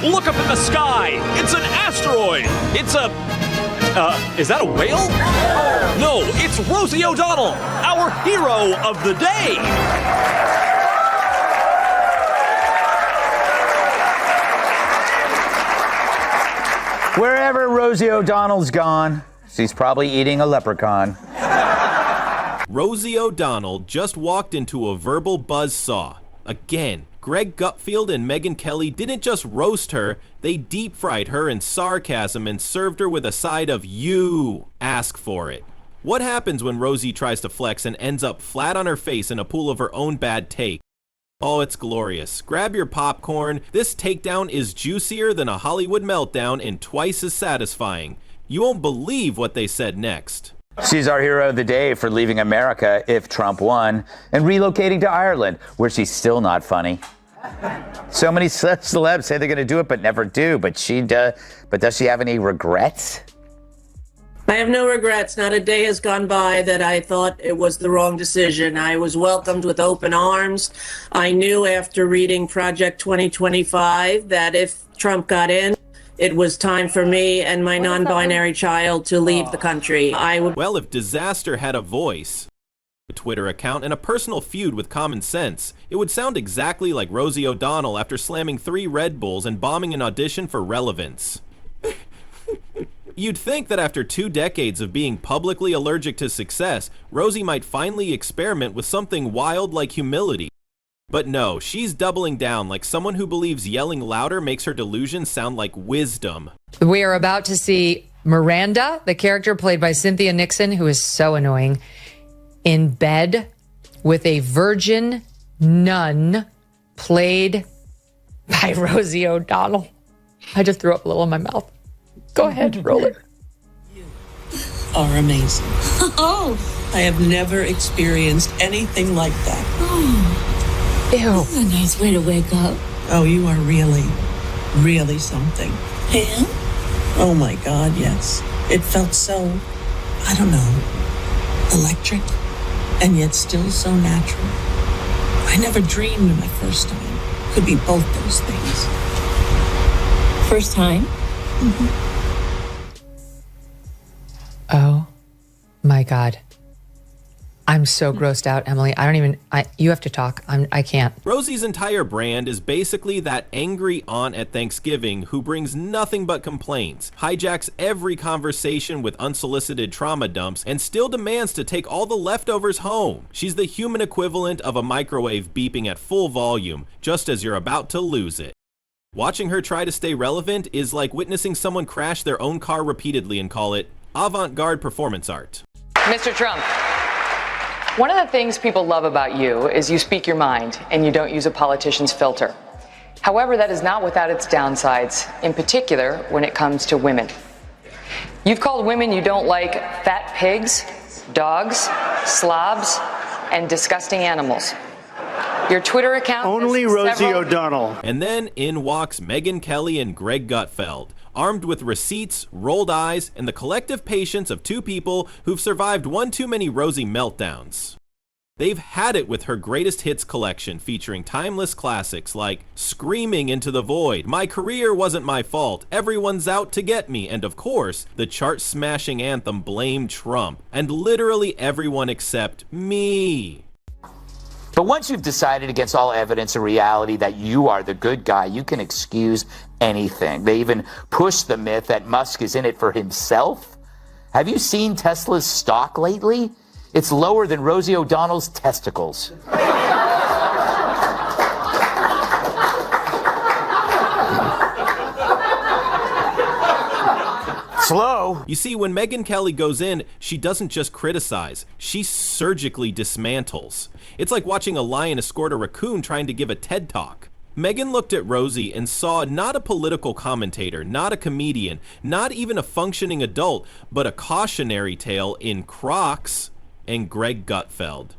Look up in the sky! It's an asteroid! It's a... is that a whale? No, it's Rosie O'Donnell, our hero of the day! Wherever Rosie O'Donnell's gone, she's probably eating a leprechaun. Rosie O'Donnell just walked into a verbal buzzsaw. Again, Greg Gutfeld and Megyn Kelly didn't just roast her, they deep-fried her in sarcasm and served her with a side of "you ask for it." What happens when Rosie tries to flex and ends up flat on her face in a pool of her own bad take? Oh, it's glorious. Grab your popcorn. This takedown is juicier than a Hollywood meltdown and twice as satisfying. You won't believe what they said next. She's our hero of the day for leaving America if Trump won and relocating to Ireland, where she's still not funny. So many celebs say they're going to do it but never do. But does she have any regrets? I have no regrets. Not a day has gone by that I thought it was the wrong decision. I was welcomed with open arms. I knew after reading Project 2025 that if Trump got in, it was time for me and my non-binary child to leave the country. Well, if disaster had a voice, a Twitter account, and a personal feud with common sense, it would sound exactly like Rosie O'Donnell after slamming 3 Red Bulls and bombing an audition for Relevance. You'd think that after 2 decades of being publicly allergic to success, Rosie might finally experiment with something wild like humility. But no, she's doubling down like someone who believes yelling louder makes her delusions sound like wisdom. We are about to see Miranda, the character played by Cynthia Nixon, who is so annoying, in bed with a virgin nun played by Rosie O'Donnell. I just threw up a little in my mouth. Go ahead, roll it. You are amazing. Oh, I have never experienced anything like that. oh, Ew. that's a nice way to wake up. Oh, you are really, really something. And? Oh my God, yes. It felt so, I don't know, electric, and yet still so natural. I never dreamed my first time could be both those things. First time? Mm-hmm. Oh my God. I'm so grossed out, Emily. You have to talk. I can't. Rosie's entire brand is basically that angry aunt at Thanksgiving who brings nothing but complaints, hijacks every conversation with unsolicited trauma dumps, and still demands to take all the leftovers home. She's the human equivalent of a microwave beeping at full volume, just as you're about to lose it. Watching her try to stay relevant is like witnessing someone crash their own car repeatedly and call it avant-garde performance art. Mr. Trump, one of the things people love about you is you speak your mind and you don't use a politician's filter. However, that is not without its downsides, in particular when it comes to women. You've called women you don't like fat pigs, dogs, slobs, and disgusting animals. Your Twitter account... Only Rosie O'Donnell. And then in walks Megyn Kelly and Greg Gutfeld, armed with receipts, rolled eyes, and the collective patience of 2 people who've survived one too many Rosie meltdowns. They've had it with her greatest hits collection featuring timeless classics like Screaming into the Void, My Career Wasn't My Fault, Everyone's Out to Get Me, and of course, the chart-smashing anthem Blame Trump, and literally everyone except me. But once you've decided against all evidence and reality that you are the good guy, you can excuse anything. They even push the myth that Musk is in it for himself. Have you seen Tesla's stock lately? It's lower than Rosie O'Donnell's testicles. Slow. You see, when Megyn Kelly goes in, she doesn't just criticize, she surgically dismantles. It's like watching a lion escort a raccoon trying to give a TED Talk. Megyn looked at Rosie and saw not a political commentator, not a comedian, not even a functioning adult, but a cautionary tale in Crocs and Greg Gutfeld.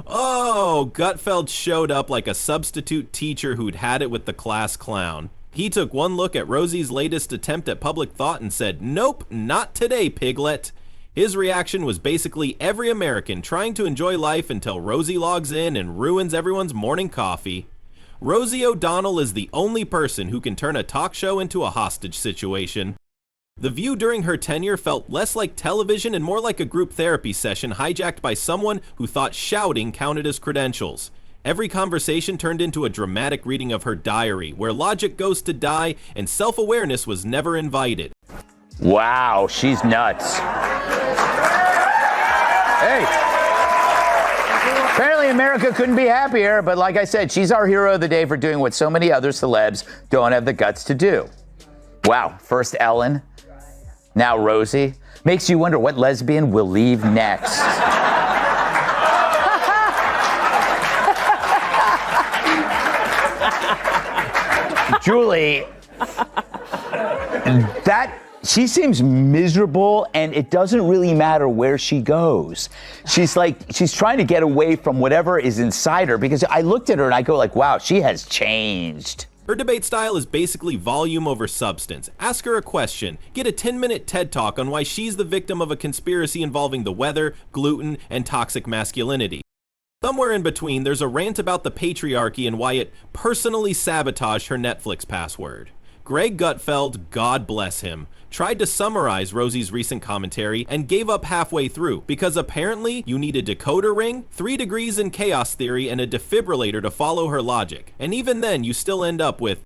Oh, Gutfeld showed up like a substitute teacher who'd had it with the class clown. He took one look at Rosie's latest attempt at public thought and said, "Nope, not today, piglet." His reaction was basically every American trying to enjoy life until Rosie logs in and ruins everyone's morning coffee. Rosie O'Donnell is the only person who can turn a talk show into a hostage situation. The View during her tenure felt less like television and more like a group therapy session hijacked by someone who thought shouting counted as credentials. Every conversation turned into a dramatic reading of her diary, where logic goes to die and self-awareness was never invited. Wow, she's nuts. Hey. Apparently America couldn't be happier, but like I said, she's our hero of the day for doing what so many other celebs don't have the guts to do. Wow, first Ellen, now Rosie. Makes you wonder what lesbian will leave next. Julie, she seems miserable, and it doesn't really matter where she goes. She's trying to get away from whatever is inside her, because I looked at her and I go like, wow, she has changed. Her debate style is basically volume over substance. Ask her a question, get a 10-minute TED Talk on why she's the victim of a conspiracy involving the weather, gluten, and toxic masculinity. Somewhere in between, there's a rant about the patriarchy and why it personally sabotaged her Netflix password. Greg Gutfeld, God bless him, tried to summarize Rosie's recent commentary and gave up halfway through because apparently you need a decoder ring, 3 degrees in chaos theory, and a defibrillator to follow her logic. And even then, you still end up with,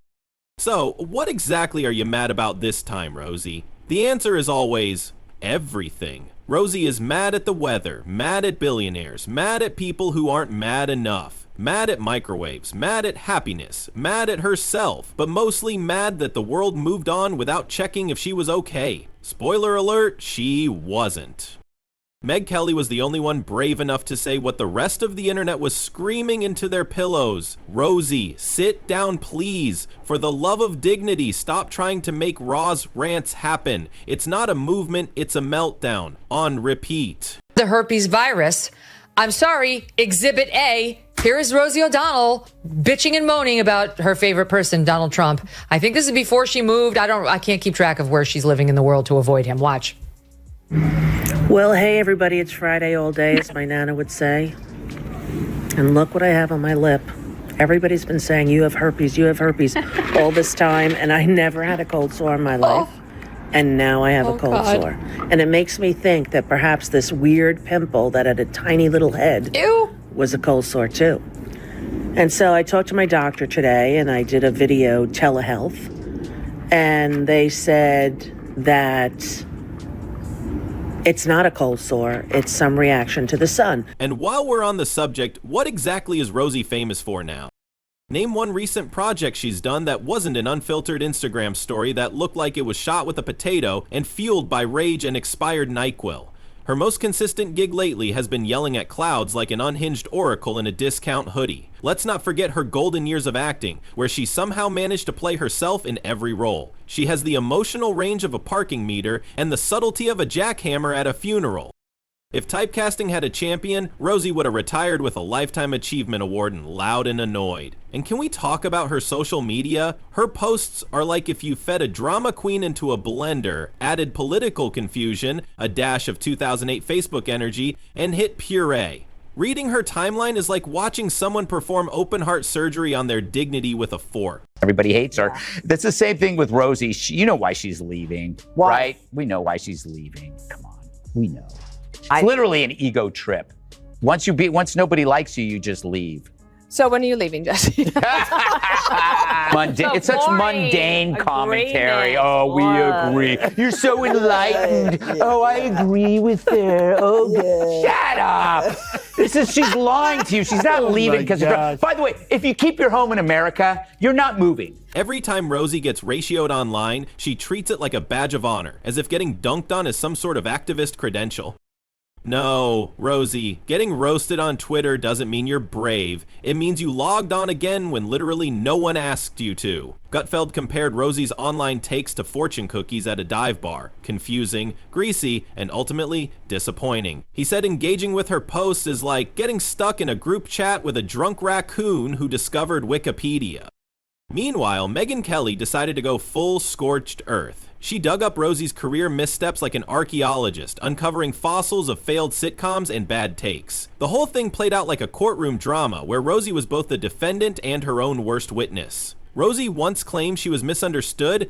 so what exactly are you mad about this time, Rosie? The answer is always everything. Rosie is mad at the weather, mad at billionaires, mad at people who aren't mad enough, mad at microwaves, mad at happiness, mad at herself, but mostly mad that the world moved on without checking if she was okay. Spoiler alert, she wasn't. Meg Kelly was the only one brave enough to say what the rest of the internet was screaming into their pillows. Rosie, sit down please. For the love of dignity, stop trying to make Raw's rants happen. It's not a movement, it's a meltdown. On repeat. The herpes virus. I'm sorry, Exhibit A. Here is Rosie O'Donnell bitching and moaning about her favorite person, Donald Trump. I think this is before she moved. I can't keep track of where she's living in the world to avoid him. Watch. Well, hey, everybody, it's Friday all day, as my Nana would say. And look what I have on my lip. Everybody's been saying, you have herpes all this time, and I never had a cold sore in my life. And now I have a cold sore. And it makes me think that perhaps this weird pimple that had a tiny little head was a cold sore, too. And so I talked to my doctor today, and I did a video telehealth. And they said that it's not a cold sore, it's some reaction to the sun. And while we're on the subject, what exactly is Rosie famous for now? Name one recent project she's done that wasn't an unfiltered Instagram story that looked like it was shot with a potato and fueled by rage and expired NyQuil. Her most consistent gig lately has been yelling at clouds like an unhinged oracle in a discount hoodie. Let's not forget her golden years of acting, where she somehow managed to play herself in every role. She has the emotional range of a parking meter and the subtlety of a jackhammer at a funeral. If typecasting had a champion, Rosie would have retired with a Lifetime Achievement Award and Loud and Annoyed. And can we talk about her social media? Her posts are like if you fed a drama queen into a blender, added political confusion, a dash of 2008 Facebook energy, and hit puree. Reading her timeline is like watching someone perform open heart surgery on their dignity with a fork. Everybody hates her. That's the same thing with Rosie. You know why she's leaving, right? We know why she's leaving. Come on, we know. It's literally an ego trip. Once nobody likes you, you just leave. So when are you leaving, Jesse? It's such mundane commentary. Oh, we agree. You're so enlightened. Oh, I agree with her. Oh, shut up. She's lying to you. She's not leaving because of. By the way, if you keep your home in America, you're not moving. Every time Rosie gets ratioed online, she treats it like a badge of honor, as if getting dunked on is some sort of activist credential. No, Rosie, getting roasted on Twitter doesn't mean you're brave. It means you logged on again when literally no one asked you to. Gutfeld compared Rosie's online takes to fortune cookies at a dive bar. Confusing, greasy, and ultimately disappointing. He said engaging with her posts is like getting stuck in a group chat with a drunk raccoon who discovered Wikipedia. Meanwhile, Megyn Kelly decided to go full scorched earth. She dug up Rosie's career missteps like an archaeologist, uncovering fossils of failed sitcoms and bad takes. The whole thing played out like a courtroom drama, where Rosie was both the defendant and her own worst witness. Rosie once claimed she was misunderstood.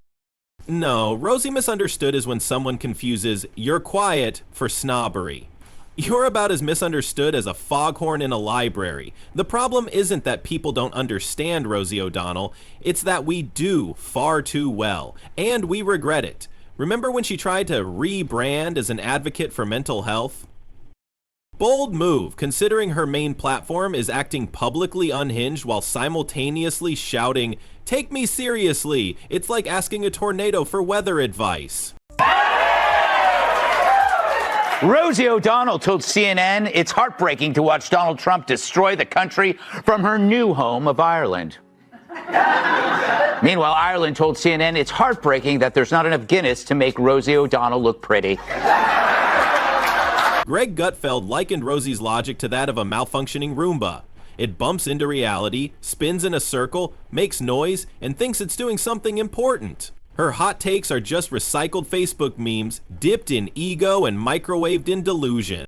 No, Rosie misunderstood is when someone confuses "you're quiet" for snobbery. You're about as misunderstood as a foghorn in a library. The problem isn't that people don't understand Rosie O'Donnell, it's that we do far too well, and we regret it. Remember when she tried to rebrand as an advocate for mental health? Bold move, considering her main platform is acting publicly unhinged while simultaneously shouting, "Take me seriously, it's like asking a tornado for weather advice." Rosie O'Donnell told CNN it's heartbreaking to watch Donald Trump destroy the country from her new home of Ireland. Meanwhile, Ireland told CNN it's heartbreaking that there's not enough Guinness to make Rosie O'Donnell look pretty. Greg Gutfeld likened Rosie's logic to that of a malfunctioning Roomba. It bumps into reality, spins in a circle, makes noise, and thinks it's doing something important. Her hot takes are just recycled Facebook memes, dipped in ego and microwaved in delusion.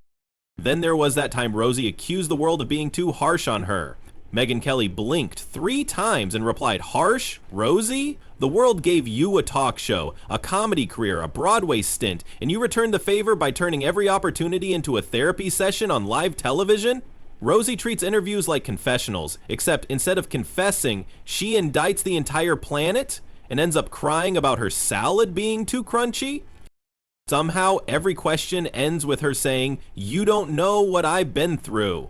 Then there was that time Rosie accused the world of being too harsh on her. Megyn Kelly blinked 3 times and replied, "Harsh? Rosie? The world gave you a talk show, a comedy career, a Broadway stint, and you returned the favor by turning every opportunity into a therapy session on live television?" Rosie treats interviews like confessionals, except instead of confessing, she indicts the entire planet and ends up crying about her salad being too crunchy. Somehow, every question ends with her saying, "You don't know what I've been through."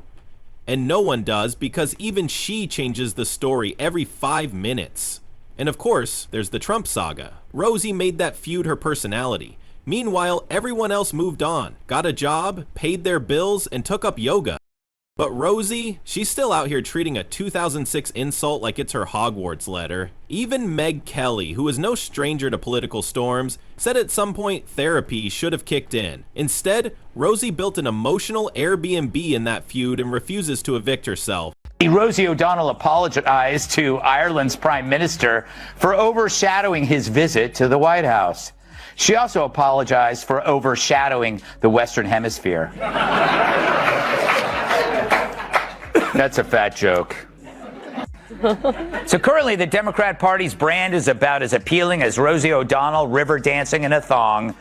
And no one does, because even she changes the story every 5 minutes. And of course, there's the Trump saga. Rosie made that feud her personality. Meanwhile, everyone else moved on, got a job, paid their bills, and took up yoga. But Rosie, she's still out here treating a 2006 insult like it's her Hogwarts letter. Even Meg Kelly, who is no stranger to political storms, said at some point therapy should have kicked in. Instead, Rosie built an emotional Airbnb in that feud and refuses to evict herself. Rosie O'Donnell apologized to Ireland's Prime Minister for overshadowing his visit to the White House. She also apologized for overshadowing the Western Hemisphere. That's a fat joke. So currently, the Democrat Party's brand is about as appealing as Rosie O'Donnell river dancing in a thong.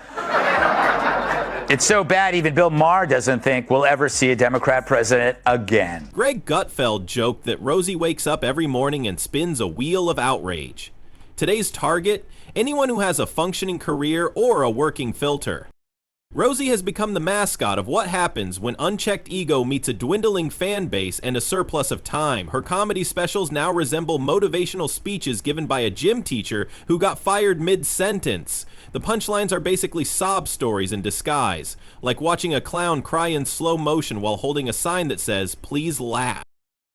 It's so bad even Bill Maher doesn't think we'll ever see a Democrat president again. Greg Gutfeld joked that Rosie wakes up every morning and spins a wheel of outrage. Today's target, anyone who has a functioning career or a working filter. Rosie has become the mascot of what happens when unchecked ego meets a dwindling fan base and a surplus of time. Her comedy specials now resemble motivational speeches given by a gym teacher who got fired mid-sentence. The punchlines are basically sob stories in disguise, like watching a clown cry in slow motion while holding a sign that says, "Please laugh."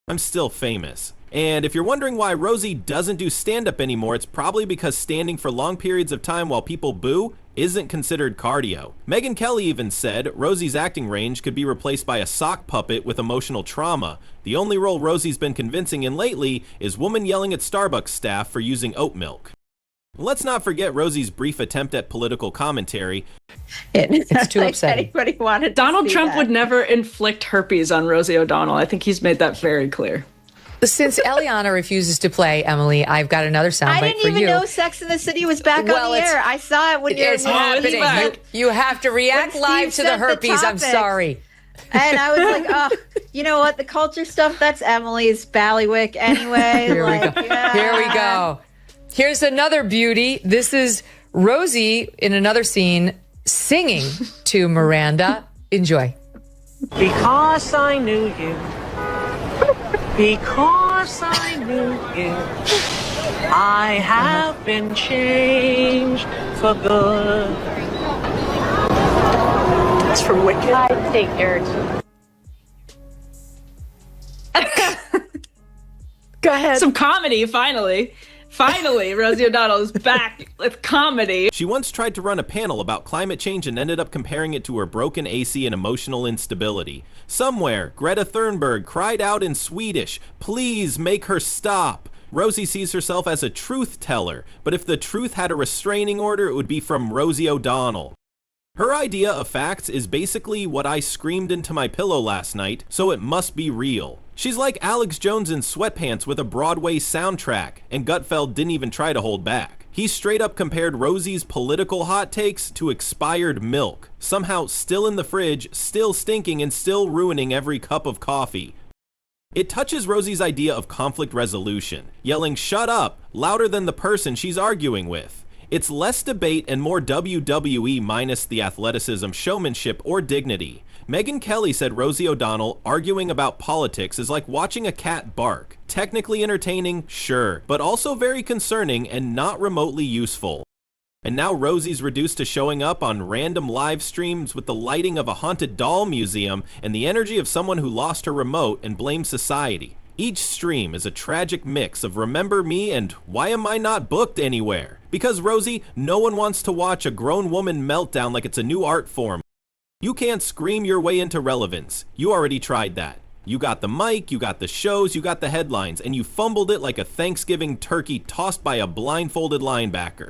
I'm still famous. And if you're wondering why Rosie doesn't do stand-up anymore, it's probably because standing for long periods of time while people boo isn't considered cardio. Megyn Kelly even said Rosie's acting range could be replaced by a sock puppet with emotional trauma. The only role Rosie's been convincing in lately is woman yelling at Starbucks staff for using oat milk. Let's not forget Rosie's brief attempt at political commentary. It's too upsetting. Anybody wanted to Donald see Trump that. would never inflict herpes on Rosie O'Donnell. I think he's made that very clear. Since Eliana refuses to play, Emily, I've got another soundbite I for you. didn't even know Sex and the City was back Well, on the it's- air. I saw it when It's you were happening. back. You have to react When live Steve to the said the herpes. I'm topic. sorry. And I was like, oh, you know what? The culture stuff, that's Emily's ballywick anyway. Here we like, go. yeah. Here we go. Here's another beauty. This is Rosie in another scene singing to Miranda. Enjoy. Because I knew you. Because I knew you. I have been changed for good. That's from Wicked. I take your. Go ahead. Some comedy, finally. Finally, Rosie O'Donnell is back with comedy. She once tried to run a panel about climate change and ended up comparing it to her broken AC and emotional instability. Somewhere, Greta Thunberg cried out in Swedish, "Please make her stop." Rosie sees herself as a truth teller, but if the truth had a restraining order, it would be from Rosie O'Donnell. Her idea of facts is basically what I screamed into my pillow last night, so it must be real. She's like Alex Jones in sweatpants with a Broadway soundtrack, and Gutfeld didn't even try to hold back. He straight up compared Rosie's political hot takes to expired milk, somehow still in the fridge, still stinking, and still ruining every cup of coffee. It touches Rosie's idea of conflict resolution, yelling "shut up" louder than the person she's arguing with. It's less debate and more WWE minus the athleticism, showmanship, or dignity. Megyn Kelly said Rosie O'Donnell arguing about politics is like watching a cat bark. Technically entertaining, sure, but also very concerning and not remotely useful. And now Rosie's reduced to showing up on random live streams with the lighting of a haunted doll museum and the energy of someone who lost her remote and blames society. Each stream is a tragic mix of remember me and why am I not booked anywhere? Because Rosie, no one wants to watch a grown woman meltdown like it's a new art form. You can't scream your way into relevance. You already tried that. You got the mic, you got the shows, you got the headlines, and you fumbled it like a Thanksgiving turkey tossed by a blindfolded linebacker.